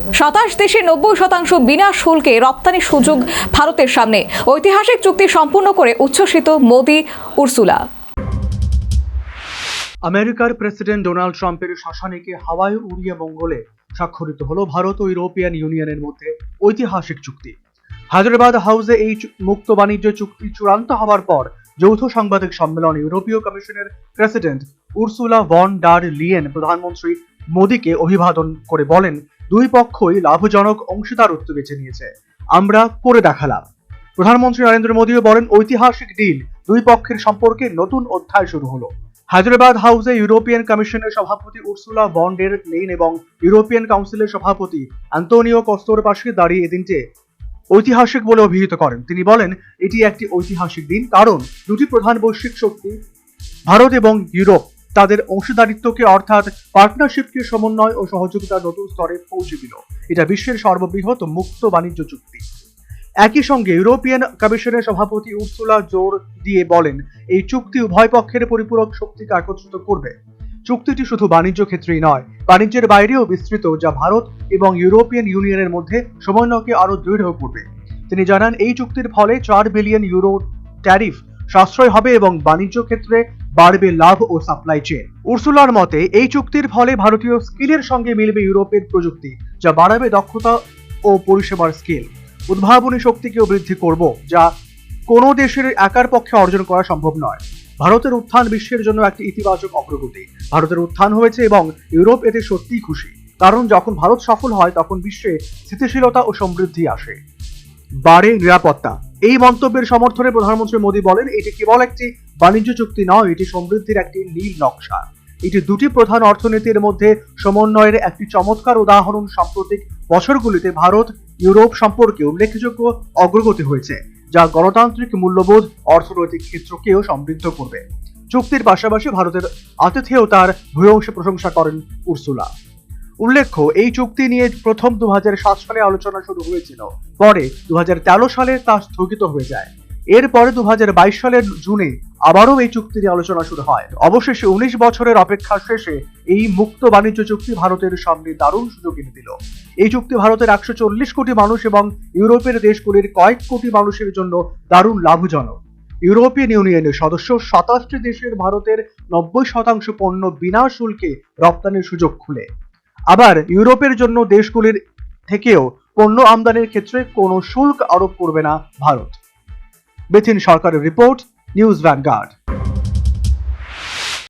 27 দেশে 90% বিনা শুল্কে রপ্তানি সুযোগ ভারতের সামনে। ঐতিহাসিক চুক্তি সম্পূর্ণ করে উচ্ছ্বসিত মোদি উর্সুলা। আমেরিকার প্রেসিডেন্ট ডোনাল্ড ট্রাম্পের শাসনকে হাওয়ায় উড়িয়ে মঙ্গলে স্বাক্ষরিত হলো ভারত ও ইউরোপিয়ান ইউনিয়নের মধ্যে ঐতিহাসিক চুক্তি। হায়দ্রাবাদ হাউসে এই মুক্ত বাণিজ্য চুক্তি চূড়ান্ত হওয়ার পর যৌথ সাংবাদিক সম্মেলনে ইউরোপীয় কমিশনের president Ursula von der Leyen প্রধানমন্ত্রী মোদীকে অভিবাদন করে বলেন, দুই পক্ষই লাভজনক অংশীদারত্ব বেছে নিয়েছে, আমরা করে দেখালাম। প্রধানমন্ত্রী নরেন্দ্র মোদীও বলেন, ঐতিহাসিক ডিল, দুই পক্ষের সম্পর্কে নতুন অধ্যায় শুরু হলো। হায়দ্রাবাদ হাউসে ইউরোপিয়ান কমিশনের সভাপতি উর্সুলা ভন ডের লেইন এবং ইউরোপিয়ান কাউন্সিলের সভাপতি আন্তোনিও কস্তার পাশে দাঁড়িয়ে এদিনটি ঐতিহাসিক বলে অভিহিত করেন। তিনি বলেন, এটি একটি ঐতিহাসিক দিন, কারণ দুটি প্রধান বৈশ্বিক শক্তি ভারত এবং ইউরোপ তাদের অংশীদারিত্বকে অর্থাৎ পার্টনারশিপকে সমন্বয় ও সহযোগিতার নতুন স্তরে পৌঁছে দিল। এটা বিশ্বের সর্ববৃহৎ মুক্ত বাণিজ্য চুক্তি। একই সঙ্গে ইউরোপিয়ান কমিশনের সভাপতি উর্সুলা জোর দিয়ে বলেন, এই চুক্তি উভয় পক্ষের পরিপূরক শক্তিকে একত্রিত করবে। চুক্তিটি শুধু বাণিজ্য ক্ষেত্রেই নয়, বাণিজ্যের বাইরেও বিস্তৃত, যা ভারত এবং ইউরোপিয়ান ইউনিয়নের মধ্যে সমন্বয়কে আরো দৃঢ় করবে। তিনি জানান, এই চুক্তির ফলে 4 বিলিয়ন ইউরো ট্যারিফ সাশ্রয় হবে এবং বাণিজ্য ক্ষেত্রে বাড়বে লাভ ও সাপ্লাই চেইন। উর্সুলার মতে, এই চুক্তির ফলে ভারতীয় স্কিলের সঙ্গে মিলবে ইউরোপের প্রযুক্তি, যা বাড়াবে দক্ষতা ও পরিষেবার স্কেল। উদ্ভাবনী শক্তিকেও বৃদ্ধি করব, যা কোনো দেশের একার পক্ষে অর্জন করা সম্ভব নয়। ভারতের উত্থান বিশ্বের জন্য একটি ইতিবাচক অগ্রগতি। ভারতের উত্থান হয়েছে এবং ইউরোপ এতে সত্যিই খুশি, কারণ যখন ভারত সফল হয় তখন বিশ্বে স্থিতিশীলতা ও সমৃদ্ধি আসে, বাড়ে নিরাপত্তা। এই মন্তব্যের সমর্থনে প্রধানমন্ত্রী মোদী বলেন, এটি কেবল একটি বাণিজ্য চুক্তি নয়, এটি সমৃদ্ধির একটি নীল নকশা। এটি দুটি প্রধান অর্থনীতির মধ্যে সমন্বয়ের একটি চমৎকার উদাহরণ। সাম্প্রতিক বছরগুলিতে ভারত ইউরোপ সম্পর্কে উল্লেখযোগ্য অগ্রগতি হয়েছে, যা গণতান্ত্রিক মূল্যবোধ অর্থনৈতিক ক্ষেত্রকেও সমৃদ্ধ করবে। চুক্তির পাশাপাশি ভারতের আতিথেয়তার ভূয়সী প্রশংসা করেন উর্সুলা। উল্লেখ্য, এই চুক্তি নিয়ে প্রথম 2007 সালে আলোচনা শুরু হয়েছিল, পরে 2013 সালে তা স্থগিত হয়ে যায়। এরপরে 2022 সালের জুনে আবারও এই চুক্তি নিয়ে আলোচনা শুরু হয়। অবশেষে 19 বছরের অপেক্ষা শেষে এই মুক্ত বাণিজ্য চুক্তি ভারতের সামনে দারুণ সুযোগ এনে দিল। এই চুক্তি ভারতের 140 কোটি মানুষ এবং ইউরোপের দেশগুলির কয়েক কোটি মানুষের জন্য দারুণ লাভজনক। ইউরোপিয়ান ইউনিয়নের সদস্য 27টি দেশের ভারতের 90% পণ্য বিনা শুল্কে রপ্তানির সুযোগ খুলে। আবার ইউরোপের জন্য দেশগুলির থেকেও পণ্য আমদানির ক্ষেত্রে কোনো শুল্ক আরোপ করবে না ভারত। বিথিন সরকারের রিপোর্ট, নিউজ ভ্যানগার্ড।